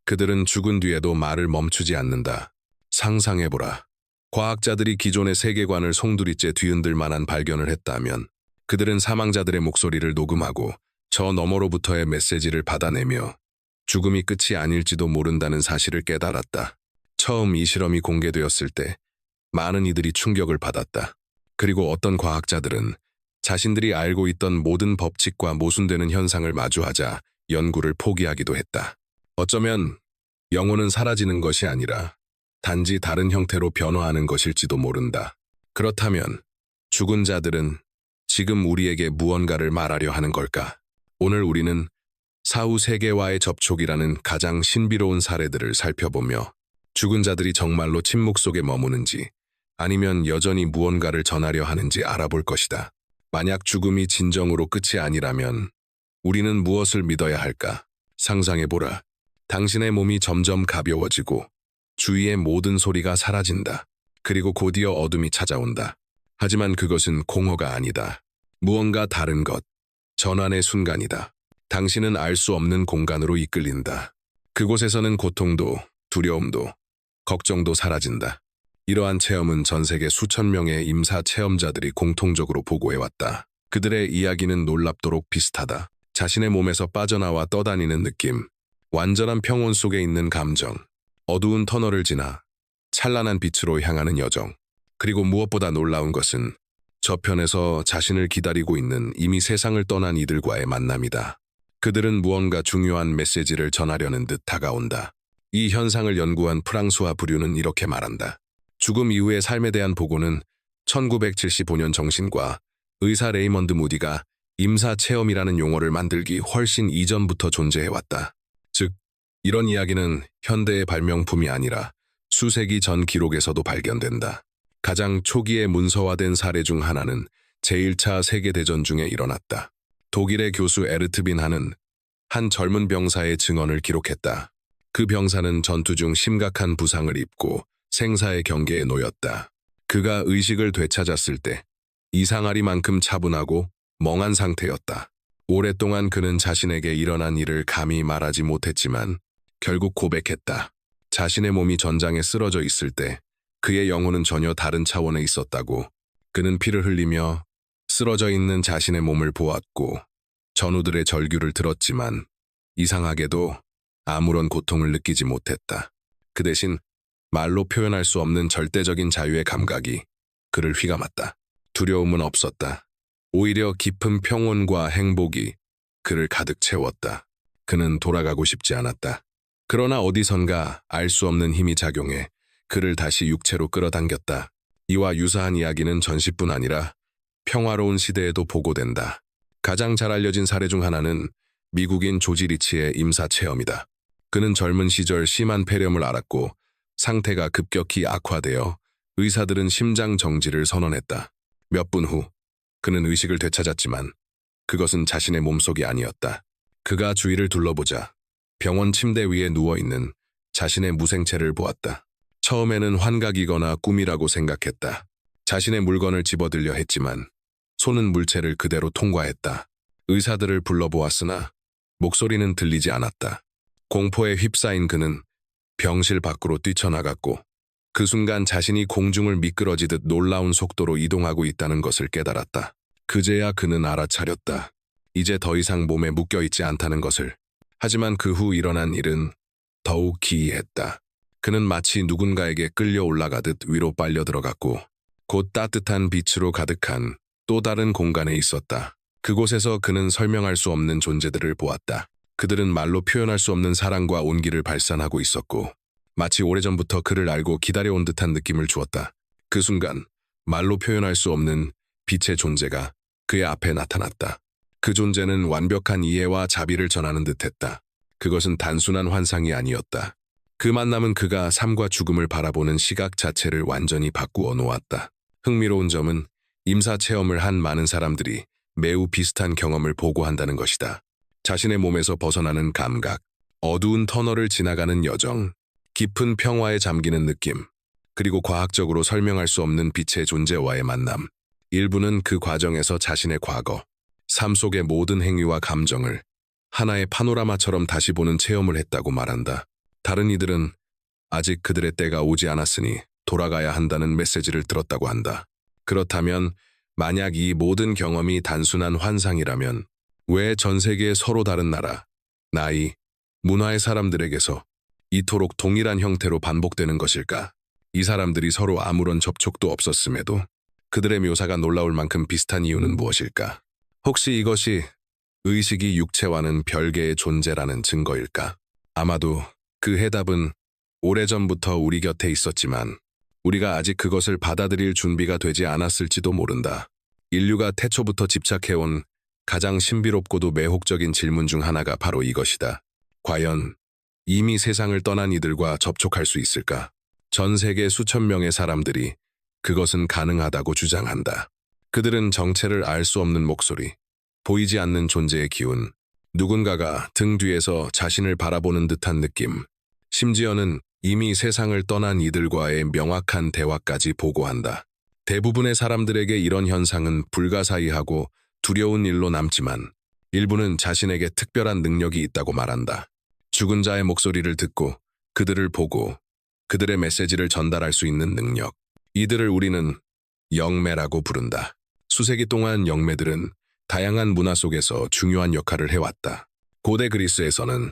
그들은 죽은 뒤에도 말을 멈추지 않는다. 상상해보라. 과학자들이 기존의 세계관을 송두리째 뒤흔들 만한 발견을 했다면 그들은 사망자들의 목소리를 녹음하고 저 너머로부터의 메시지를 받아내며 죽음이 끝이 아닐지도 모른다는 사실을 깨달았다. 처음 이 실험이 공개되었을 때 많은 이들이 충격을 받았다. 그리고 어떤 과학자들은 자신들이 알고 있던 모든 법칙과 모순되는 현상을 마주하자 연구를 포기하기도 했다. 어쩌면 영혼은 사라지는 것이 아니라 단지 다른 형태로 변화하는 것일지도 모른다. 그렇다면 죽은 자들은 지금 우리에게 무언가를 말하려 하는 걸까? 오늘 우리는 사후 세계와의 접촉이라는 가장 신비로운 사례들을 살펴보며 죽은 자들이 정말로 침묵 속에 머무는지 아니면 여전히 무언가를 전하려 하는지 알아볼 것이다. 만약 죽음이 진정으로 끝이 아니라면 우리는 무엇을 믿어야 할까? 상상해보라. 당신의 몸이 점점 가벼워지고 주위의 모든 소리가 사라진다. 그리고 곧이어 어둠이 찾아온다. 하지만 그것은 공허가 아니다. 무언가 다른 것, 전환의 순간이다. 당신은 알 수 없는 공간으로 이끌린다. 그곳에서는 고통도, 두려움도, 걱정도 사라진다. 이러한 체험은 전 세계 수천 명의 임사 체험자들이 공통적으로 보고해왔다. 그들의 이야기는 놀랍도록 비슷하다. 자신의 몸에서 빠져나와 떠다니는 느낌, 완전한 평온 속에 있는 감정, 어두운 터널을 지나 찬란한 빛으로 향하는 여정, 그리고 무엇보다 놀라운 것은 저편에서 자신을 기다리고 있는 이미 세상을 떠난 이들과의 만남이다. 그들은 무언가 중요한 메시지를 전하려는 듯 다가온다. 이 현상을 연구한 프랑수와 브류는 이렇게 말한다. 죽음 이후의 삶에 대한 보고는 1975년 정신과 의사 레이먼드 무디가 임사 체험이라는 용어를 만들기 훨씬 이전부터 존재해왔다. 즉, 이런 이야기는 현대의 발명품이 아니라 수세기 전 기록에서도 발견된다. 가장 초기에 문서화된 사례 중 하나는 제1차 세계대전 중에 일어났다. 독일의 교수 에르트빈 하는 한 젊은 병사의 증언을 기록했다. 그 병사는 전투 중 심각한 부상을 입고 생사의 경계에 놓였다. 그가 의식을 되찾았을 때 이상하리만큼 차분하고 멍한 상태였다. 오랫동안 그는 자신에게 일어난 일을 감히 말하지 못했지만 결국 고백했다. 자신의 몸이 전장에 쓰러져 있을 때 그의 영혼은 전혀 다른 차원에 있었다고. 그는 피를 흘리며 쓰러져 있는 자신의 몸을 보았고 전우들의 절규를 들었지만 이상하게도 아무런 고통을 느끼지 못했다. 그 대신 말로 표현할 수 없는 절대적인 자유의 감각이 그를 휘감았다. 두려움은 없었다. 오히려 깊은 평온과 행복이 그를 가득 채웠다. 그는 돌아가고 싶지 않았다. 그러나 어디선가 알 수 없는 힘이 작용해 그를 다시 육체로 끌어당겼다. 이와 유사한 이야기는 전시뿐 아니라 평화로운 시대에도 보고된다. 가장 잘 알려진 사례 중 하나는 미국인 조지 리치의 임사 체험이다. 그는 젊은 시절 심한 폐렴을 앓았고 상태가 급격히 악화되어 의사들은 심장 정지를 선언했다. 몇 분 후 그는 의식을 되찾았지만 그것은 자신의 몸속이 아니었다. 그가 주위를 둘러보자 병원 침대 위에 누워있는 자신의 무생체를 보았다. 처음에는 환각이거나 꿈이라고 생각했다. 자신의 물건을 집어들려 했지만 손은 물체를 그대로 통과했다. 의사들을 불러보았으나 목소리는 들리지 않았다. 공포에 휩싸인 그는 병실 밖으로 뛰쳐나갔고 그 순간 자신이 공중을 미끄러지듯 놀라운 속도로 이동하고 있다는 것을 깨달았다. 그제야 그는 알아차렸다. 이제 더 이상 몸에 묶여있지 않다는 것을. 하지만 그 후 일어난 일은 더욱 기이했다. 그는 마치 누군가에게 끌려 올라가듯 위로 빨려 들어갔고 곧 따뜻한 빛으로 가득한 또 다른 공간에 있었다. 그곳에서 그는 설명할 수 없는 존재들을 보았다. 그들은 말로 표현할 수 없는 사랑과 온기를 발산하고 있었고 마치 오래전부터 그를 알고 기다려온 듯한 느낌을 주었다. 그 순간 말로 표현할 수 없는 빛의 존재가 그의 앞에 나타났다. 그 존재는 완벽한 이해와 자비를 전하는 듯했다. 그것은 단순한 환상이 아니었다. 그 만남은 그가 삶과 죽음을 바라보는 시각 자체를 완전히 바꾸어 놓았다. 흥미로운 점은 임사 체험을 한 많은 사람들이 매우 비슷한 경험을 보고한다는 것이다. 자신의 몸에서 벗어나는 감각, 어두운 터널을 지나가는 여정, 깊은 평화에 잠기는 느낌, 그리고 과학적으로 설명할 수 없는 빛의 존재와의 만남. 일부는 그 과정에서 자신의 과거, 삶 속의 모든 행위와 감정을 하나의 파노라마처럼 다시 보는 체험을 했다고 말한다. 다른 이들은 아직 그들의 때가 오지 않았으니 돌아가야 한다는 메시지를 들었다고 한다. 그렇다면 만약 이 모든 경험이 단순한 환상이라면 왜 전 세계의 서로 다른 나라, 나이, 문화의 사람들에게서 이토록 동일한 형태로 반복되는 것일까? 이 사람들이 서로 아무런 접촉도 없었음에도 그들의 묘사가 놀라울 만큼 비슷한 이유는 무엇일까? 혹시 이것이 의식이 육체와는 별개의 존재라는 증거일까? 아마도 그 해답은 오래전부터 우리 곁에 있었지만 우리가 아직 그것을 받아들일 준비가 되지 않았을지도 모른다. 인류가 태초부터 집착해온 가장 신비롭고도 매혹적인 질문 중 하나가 바로 이것이다. 과연 이미 세상을 떠난 이들과 접촉할 수 있을까? 전 세계 수천 명의 사람들이 그것은 가능하다고 주장한다. 그들은 정체를 알 수 없는 목소리, 보이지 않는 존재의 기운, 누군가가 등 뒤에서 자신을 바라보는 듯한 느낌, 심지어는 이미 세상을 떠난 이들과의 명확한 대화까지 보고한다. 대부분의 사람들에게 이런 현상은 불가사의하고 두려운 일로 남지만 일부는 자신에게 특별한 능력이 있다고 말한다. 죽은 자의 목소리를 듣고 그들을 보고 그들의 메시지를 전달할 수 있는 능력. 이들을 우리는 영매라고 부른다. 수세기 동안 영매들은 다양한 문화 속에서 중요한 역할을 해왔다. 고대 그리스에서는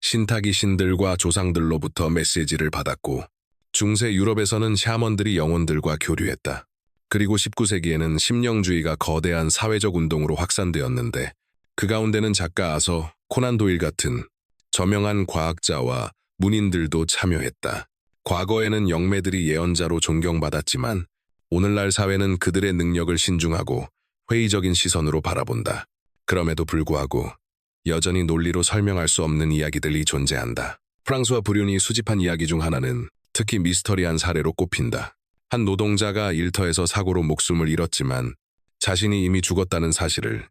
신탁이 신들과 조상들로부터 메시지를 받았고 중세 유럽에서는 샤먼들이 영혼들과 교류했다. 그리고 19세기에는 심령주의가 거대한 사회적 운동으로 확산되었는데 그 가운데는 작가 아서 코난 도일 같은 저명한 과학자와 문인들도 참여했다. 과거에는 영매들이 예언자로 존경받았지만 오늘날 사회는 그들의 능력을 신중하고 회의적인 시선으로 바라본다. 그럼에도 불구하고 여전히 논리로 설명할 수 없는 이야기들이 존재한다. 프랑스와 브륜이 수집한 이야기 중 하나는 특히 미스터리한 사례로 꼽힌다. 한 노동자가 일터에서 사고로 목숨을 잃었지만 자신이 이미 죽었다는 사실을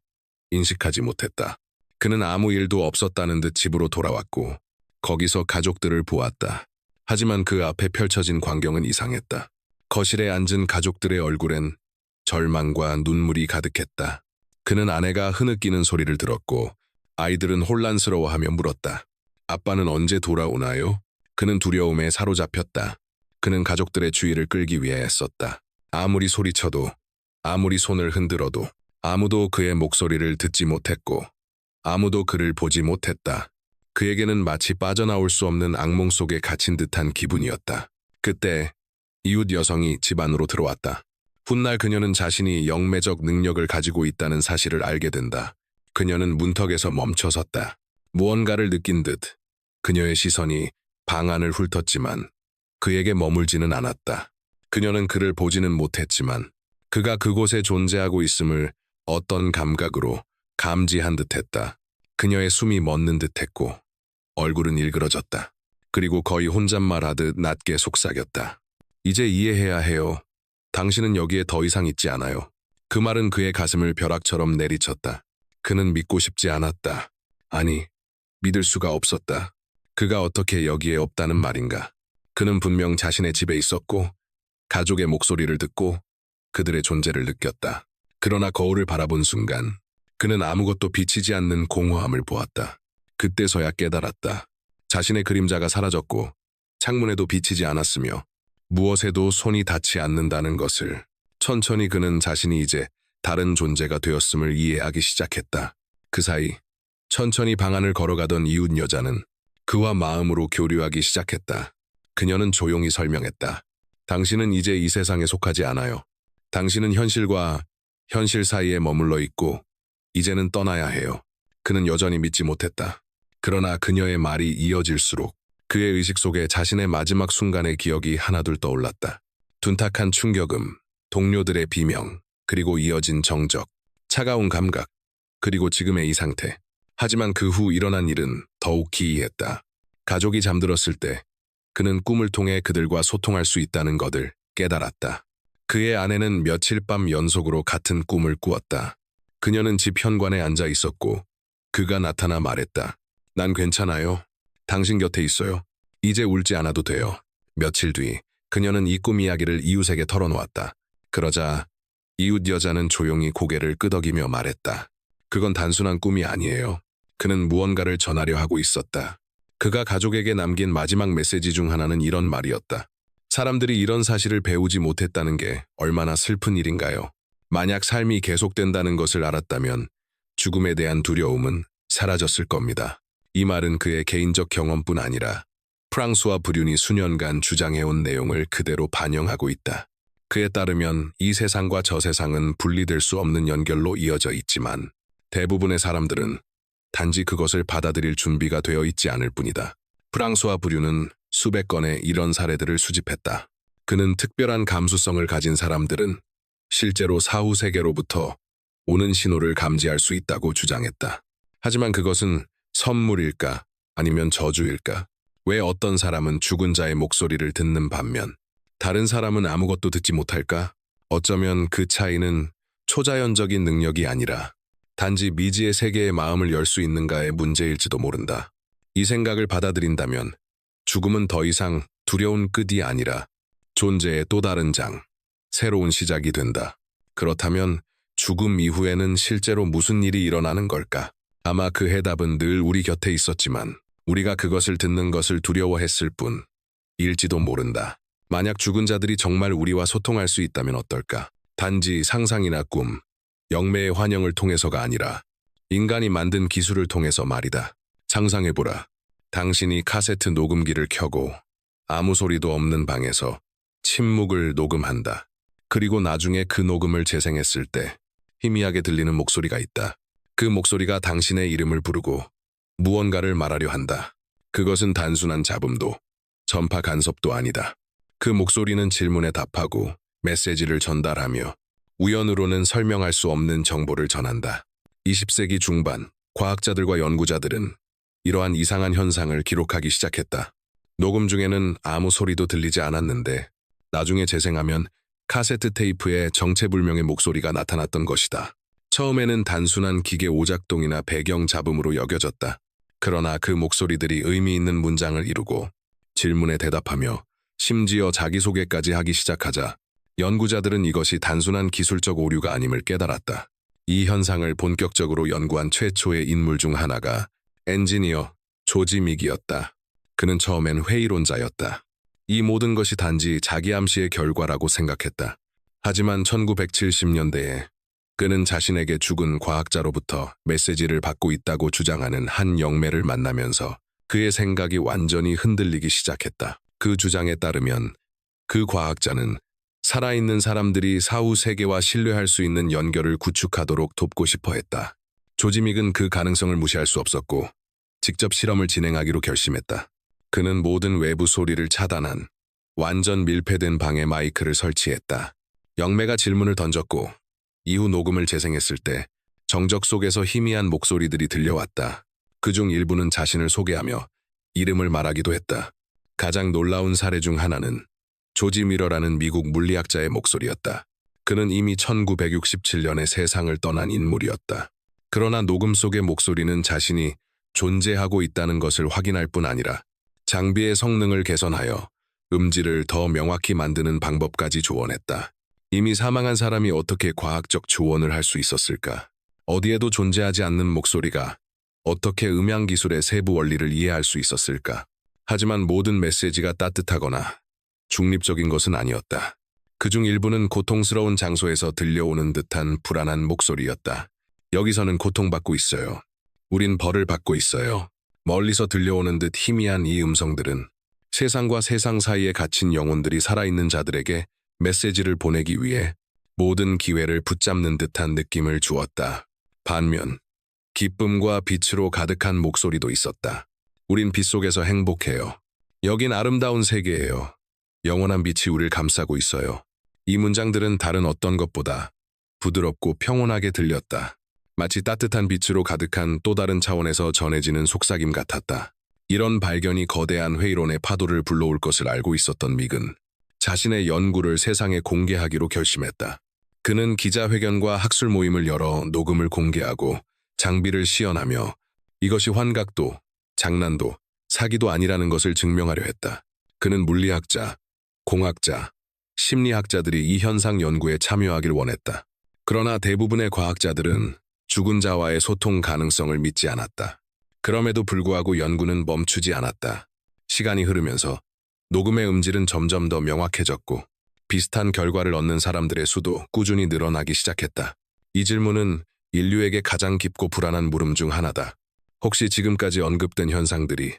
인식하지 못했다. 그는 아무 일도 없었다는 듯 집으로 돌아왔고 거기서 가족들을 보았다. 하지만 그 앞에 펼쳐진 광경은 이상했다. 거실에 앉은 가족들의 얼굴엔 절망과 눈물이 가득했다. 그는 아내가 흐느끼는 소리를 들었고 아이들은 혼란스러워하며 물었다. 아빠는 언제 돌아오나요? 그는 두려움에 사로잡혔다. 그는 가족들의 주의를 끌기 위해 애썼다. 아무리 소리쳐도, 아무리 손을 흔들어도 아무도 그의 목소리를 듣지 못했고 아무도 그를 보지 못했다. 그에게는 마치 빠져나올 수 없는 악몽 속에 갇힌 듯한 기분이었다. 그때 이웃 여성이 집 안으로 들어왔다. 훗날 그녀는 자신이 영매적 능력을 가지고 있다는 사실을 알게 된다. 그녀는 문턱에서 멈춰섰다. 무언가를 느낀 듯 그녀의 시선이 방 안을 훑었지만 그에게 머물지는 않았다. 그녀는 그를 보지는 못했지만 그가 그곳에 존재하고 있음을 어떤 감각으로 감지한 듯했다. 그녀의 숨이 멎는 듯했고 얼굴은 일그러졌다. 그리고 거의 혼잣말하듯 낮게 속삭였다. 이제 이해해야 해요. 당신은 여기에 더 이상 있지 않아요. 그 말은 그의 가슴을 벼락처럼 내리쳤다. 그는 믿고 싶지 않았다. 아니, 믿을 수가 없었다. 그가 어떻게 여기에 없다는 말인가. 그는 분명 자신의 집에 있었고 가족의 목소리를 듣고 그들의 존재를 느꼈다. 그러나 거울을 바라본 순간 그는 아무것도 비치지 않는 공허함을 보았다. 그때서야 깨달았다. 자신의 그림자가 사라졌고 창문에도 비치지 않았으며 무엇에도 손이 닿지 않는다는 것을. 천천히 그는 자신이 이제 다른 존재가 되었음을 이해하기 시작했다. 그 사이 천천히 방 안을 걸어가던 이웃 여자는 그와 마음으로 교류하기 시작했다. 그녀는 조용히 설명했다. 당신은 이제 이 세상에 속하지 않아요. 당신은 현실과 현실 사이에 머물러 있고 이제는 떠나야 해요. 그는 여전히 믿지 못했다. 그러나 그녀의 말이 이어질수록 그의 의식 속에 자신의 마지막 순간의 기억이 하나둘 떠올랐다. 둔탁한 충격음, 동료들의 비명, 그리고 이어진 정적, 차가운 감각, 그리고 지금의 이 상태. 하지만 그 후 일어난 일은 더욱 기이했다. 가족이 잠들었을 때 그는 꿈을 통해 그들과 소통할 수 있다는 것을 깨달았다. 그의 아내는 며칠 밤 연속으로 같은 꿈을 꾸었다. 그녀는 집 현관에 앉아 있었고 그가 나타나 말했다. 난 괜찮아요. 당신 곁에 있어요. 이제 울지 않아도 돼요. 며칠 뒤 그녀는 이 꿈 이야기를 이웃에게 털어놓았다. 그러자 이웃 여자는 조용히 고개를 끄덕이며 말했다. 그건 단순한 꿈이 아니에요. 그는 무언가를 전하려 하고 있었다. 그가 가족에게 남긴 마지막 메시지 중 하나는 이런 말이었다. 사람들이 이런 사실을 배우지 못했다는 게 얼마나 슬픈 일인가요? 만약 삶이 계속된다는 것을 알았다면 죽음에 대한 두려움은 사라졌을 겁니다. 이 말은 그의 개인적 경험뿐 아니라 프랑스와 브륜이 수년간 주장해온 내용을 그대로 반영하고 있다. 그에 따르면 이 세상과 저 세상은 분리될 수 없는 연결로 이어져 있지만 대부분의 사람들은 단지 그것을 받아들일 준비가 되어 있지 않을 뿐이다. 프랑스와 브륜은 수백 건의 이런 사례들을 수집했다. 그는 특별한 감수성을 가진 사람들은 실제로 사후 세계로부터 오는 신호를 감지할 수 있다고 주장했다. 하지만 그것은 선물일까 아니면 저주일까? 왜 어떤 사람은 죽은 자의 목소리를 듣는 반면 다른 사람은 아무것도 듣지 못할까? 어쩌면 그 차이는 초자연적인 능력이 아니라 단지 미지의 세계의 마음을 열 수 있는가의 문제일지도 모른다. 이 생각을 받아들인다면 죽음은 더 이상 두려운 끝이 아니라 존재의 또 다른 장, 새로운 시작이 된다. 그렇다면 죽음 이후에는 실제로 무슨 일이 일어나는 걸까? 아마 그 해답은 늘 우리 곁에 있었지만 우리가 그것을 듣는 것을 두려워했을 뿐일지도 모른다. 만약 죽은 자들이 정말 우리와 소통할 수 있다면 어떨까? 단지 상상이나 꿈, 영매의 환영을 통해서가 아니라 인간이 만든 기술을 통해서 말이다. 상상해보라. 당신이 카세트 녹음기를 켜고 아무 소리도 없는 방에서 침묵을 녹음한다. 그리고 나중에 그 녹음을 재생했을 때 희미하게 들리는 목소리가 있다. 그 목소리가 당신의 이름을 부르고 무언가를 말하려 한다. 그것은 단순한 잡음도 전파 간섭도 아니다. 그 목소리는 질문에 답하고 메시지를 전달하며 우연으로는 설명할 수 없는 정보를 전한다. 20세기 중반 과학자들과 연구자들은 이러한 이상한 현상을 기록하기 시작했다. 녹음 중에는 아무 소리도 들리지 않았는데 나중에 재생하면 카세트 테이프에 정체불명의 목소리가 나타났던 것이다. 처음에는 단순한 기계 오작동이나 배경 잡음으로 여겨졌다. 그러나 그 목소리들이 의미 있는 문장을 이루고 질문에 대답하며 심지어 자기소개까지 하기 시작하자 연구자들은 이것이 단순한 기술적 오류가 아님을 깨달았다. 이 현상을 본격적으로 연구한 최초의 인물 중 하나가 엔지니어 조지 믹이었다. 그는 처음엔 회의론자였다. 이 모든 것이 단지 자기 암시의 결과라고 생각했다. 하지만 1970년대에 그는 자신에게 죽은 과학자로부터 메시지를 받고 있다고 주장하는 한 영매를 만나면서 그의 생각이 완전히 흔들리기 시작했다. 그 주장에 따르면 그 과학자는 살아있는 사람들이 사후 세계와 신뢰할 수 있는 연결을 구축하도록 돕고 싶어 했다. 조지 믹은 그 가능성을 무시할 수 없었고 직접 실험을 진행하기로 결심했다. 그는 모든 외부 소리를 차단한 완전 밀폐된 방에 마이크를 설치했다. 영매가 질문을 던졌고 이후 녹음을 재생했을 때 정적 속에서 희미한 목소리들이 들려왔다. 그중 일부는 자신을 소개하며 이름을 말하기도 했다. 가장 놀라운 사례 중 하나는 조지 미러라는 미국 물리학자의 목소리였다. 그는 이미 1967년에 세상을 떠난 인물이었다. 그러나 녹음 속의 목소리는 자신이 존재하고 있다는 것을 확인할 뿐 아니라 장비의 성능을 개선하여 음질을 더 명확히 만드는 방법까지 조언했다. 이미 사망한 사람이 어떻게 과학적 조언을 할 수 있었을까? 어디에도 존재하지 않는 목소리가 어떻게 음향 기술의 세부 원리를 이해할 수 있었을까? 하지만 모든 메시지가 따뜻하거나 중립적인 것은 아니었다. 그중 일부는 고통스러운 장소에서 들려오는 듯한 불안한 목소리였다. 여기서는 고통받고 있어요. 우린 벌을 받고 있어요. 멀리서 들려오는 듯 희미한 이 음성들은 세상과 세상 사이에 갇힌 영혼들이 살아있는 자들에게 메시지를 보내기 위해 모든 기회를 붙잡는 듯한 느낌을 주었다. 반면 기쁨과 빛으로 가득한 목소리도 있었다. 우린 빛 속에서 행복해요. 여긴 아름다운 세계예요. 영원한 빛이 우릴 감싸고 있어요. 이 문장들은 다른 어떤 것보다 부드럽고 평온하게 들렸다. 마치 따뜻한 빛으로 가득한 또 다른 차원에서 전해지는 속삭임 같았다. 이런 발견이 거대한 회의론의 파도를 불러올 것을 알고 있었던 믹은 자신의 연구를 세상에 공개하기로 결심했다. 그는 기자회견과 학술 모임을 열어 녹음을 공개하고 장비를 시연하며 이것이 환각도, 장난도, 사기도 아니라는 것을 증명하려 했다. 그는 물리학자, 공학자, 심리학자들이 이 현상 연구에 참여하길 원했다. 그러나 대부분의 과학자들은 죽은 자와의 소통 가능성을 믿지 않았다. 그럼에도 불구하고 연구는 멈추지 않았다. 시간이 흐르면서 녹음의 음질은 점점 더 명확해졌고 비슷한 결과를 얻는 사람들의 수도 꾸준히 늘어나기 시작했다. 이 질문은 인류에게 가장 깊고 불안한 물음 중 하나다. 혹시 지금까지 언급된 현상들이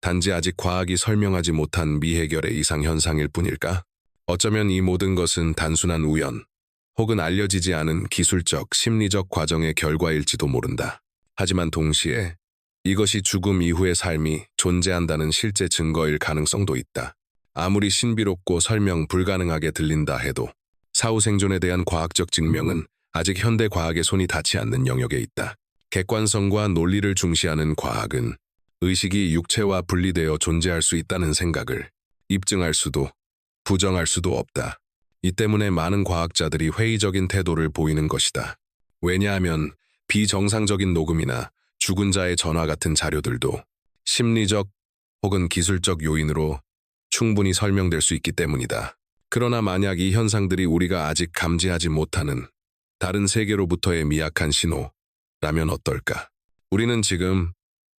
단지 아직 과학이 설명하지 못한 미해결의 이상현상일 뿐일까? 어쩌면 이 모든 것은 단순한 우연, 혹은 알려지지 않은 기술적, 심리적 과정의 결과일지도 모른다. 하지만 동시에 이것이 죽음 이후의 삶이 존재한다는 실제 증거일 가능성도 있다. 아무리 신비롭고 설명 불가능하게 들린다 해도 사후 생존에 대한 과학적 증명은 아직 현대 과학의 손이 닿지 않는 영역에 있다. 객관성과 논리를 중시하는 과학은 의식이 육체와 분리되어 존재할 수 있다는 생각을 입증할 수도 부정할 수도 없다. 이 때문에 많은 과학자들이 회의적인 태도를 보이는 것이다. 왜냐하면 비정상적인 녹음이나 죽은 자의 전화 같은 자료들도 심리적 혹은 기술적 요인으로 충분히 설명될 수 있기 때문이다. 그러나 만약 이 현상들이 우리가 아직 감지하지 못하는 다른 세계로부터의 미약한 신호라면 어떨까? 우리는 지금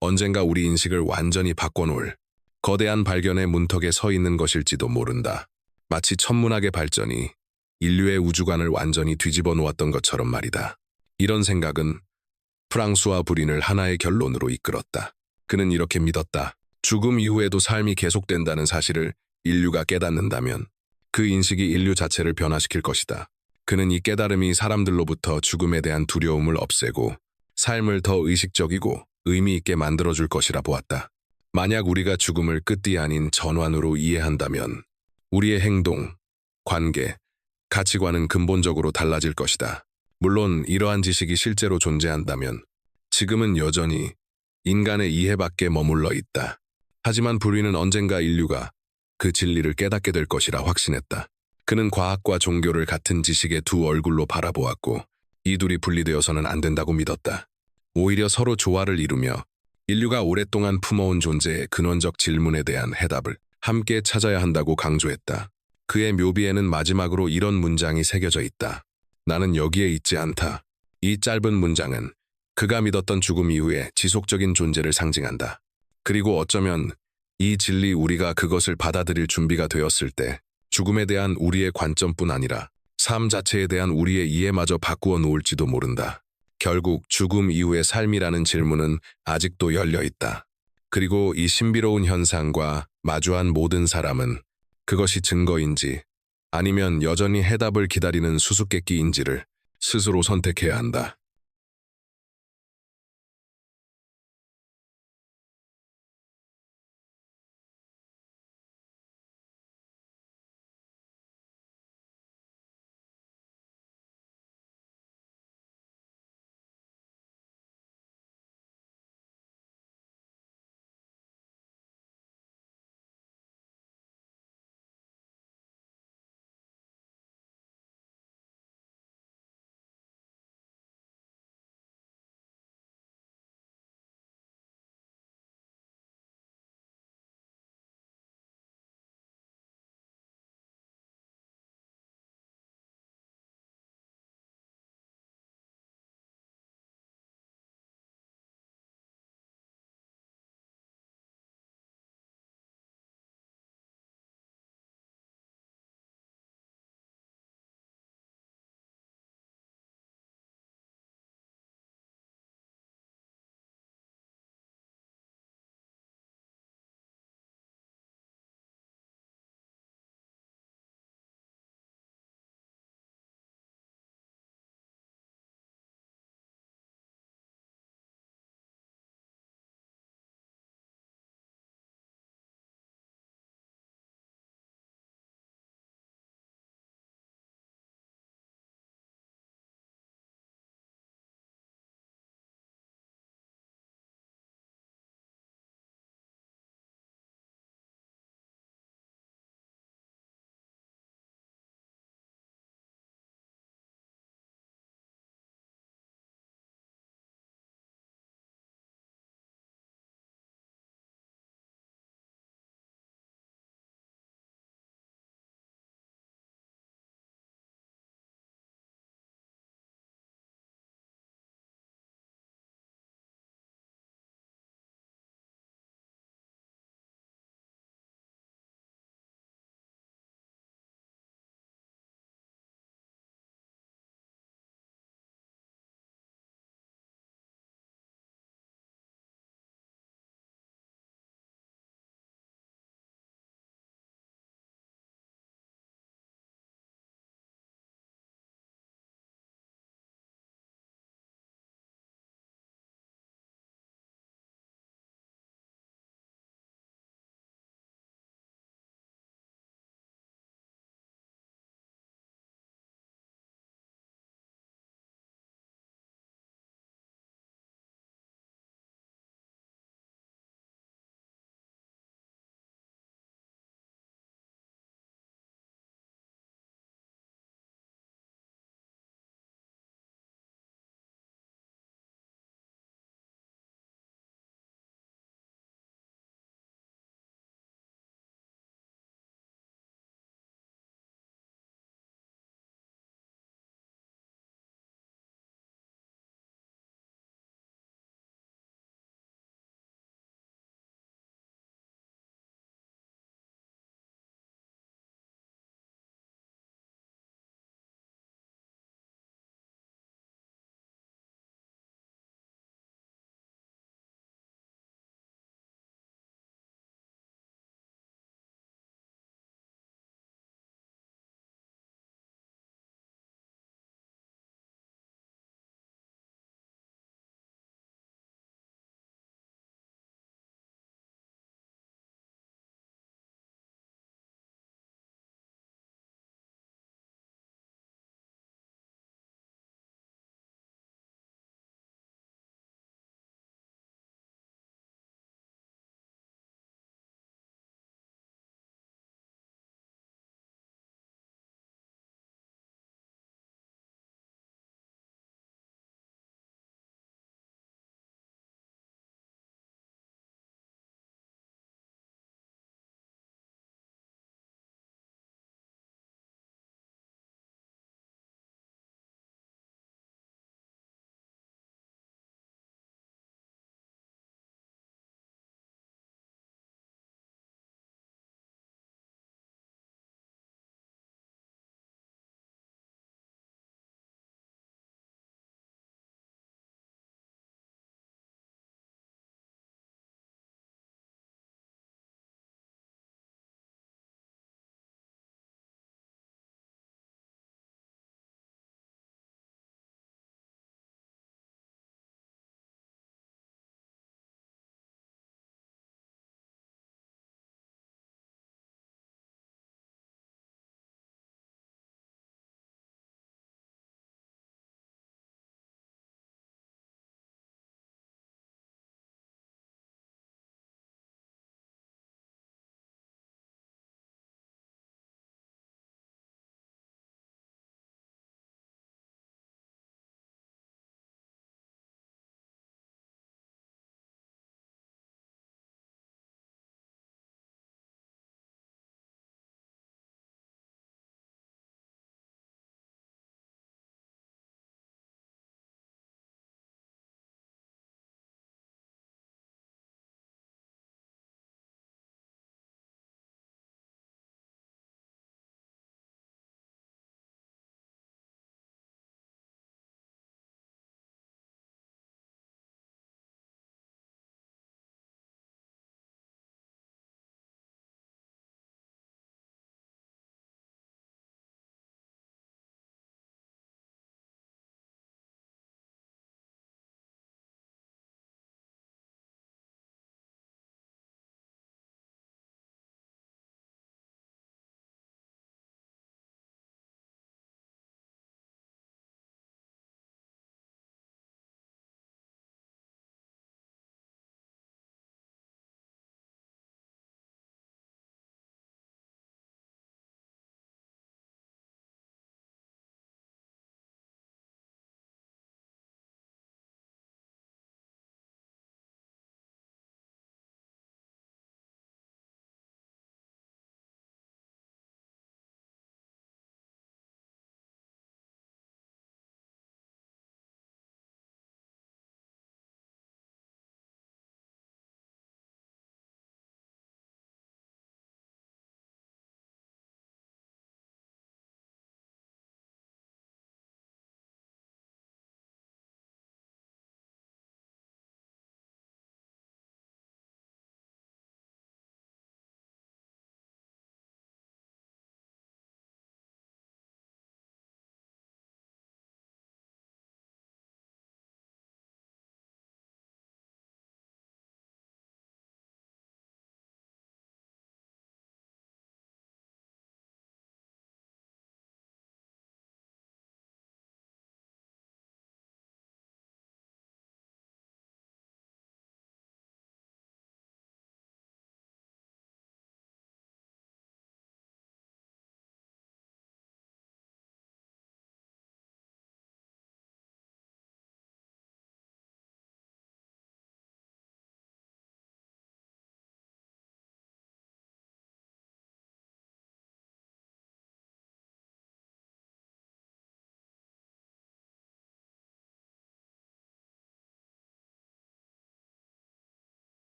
언젠가 우리 인식을 완전히 바꿔놓을 거대한 발견의 문턱에 서 있는 것일지도 모른다. 마치 천문학의 발전이 인류의 우주관을 완전히 뒤집어 놓았던 것처럼 말이다. 이런 생각은 프랑수와 브린을 하나의 결론으로 이끌었다. 그는 이렇게 믿었다. 죽음 이후에도 삶이 계속된다는 사실을 인류가 깨닫는다면 그 인식이 인류 자체를 변화시킬 것이다. 그는 이 깨달음이 사람들로부터 죽음에 대한 두려움을 없애고 삶을 더 의식적이고 의미 있게 만들어줄 것이라 보았다. 만약 우리가 죽음을 끝이 아닌 전환으로 이해한다면 우리의 행동, 관계, 가치관은 근본적으로 달라질 것이다. 물론 이러한 지식이 실제로 존재한다면 지금은 여전히 인간의 이해 밖에 머물러 있다. 하지만 브루인은 언젠가 인류가 그 진리를 깨닫게 될 것이라 확신했다. 그는 과학과 종교를 같은 지식의 두 얼굴로 바라보았고 이 둘이 분리되어서는 안 된다고 믿었다. 오히려 서로 조화를 이루며 인류가 오랫동안 품어온 존재의 근원적 질문에 대한 해답을 함께 찾아야 한다고 강조했다. 그의 묘비에는 마지막으로 이런 문장이 새겨져 있다. 나는 여기에 있지 않다. 이 짧은 문장은 그가 믿었던 죽음 이후의 지속적인 존재를 상징한다. 그리고 어쩌면 이 진리 우리가 그것을 받아들일 준비가 되었을 때 죽음에 대한 우리의 관점뿐 아니라 삶 자체에 대한 우리의 이해마저 바꾸어 놓을지도 모른다. 결국 죽음 이후의 삶이라는 질문은 아직도 열려 있다. 그리고 이 신비로운 현상과 마주한 모든 사람은 그것이 증거인지 아니면 여전히 해답을 기다리는 수수께끼인지를 스스로 선택해야 한다.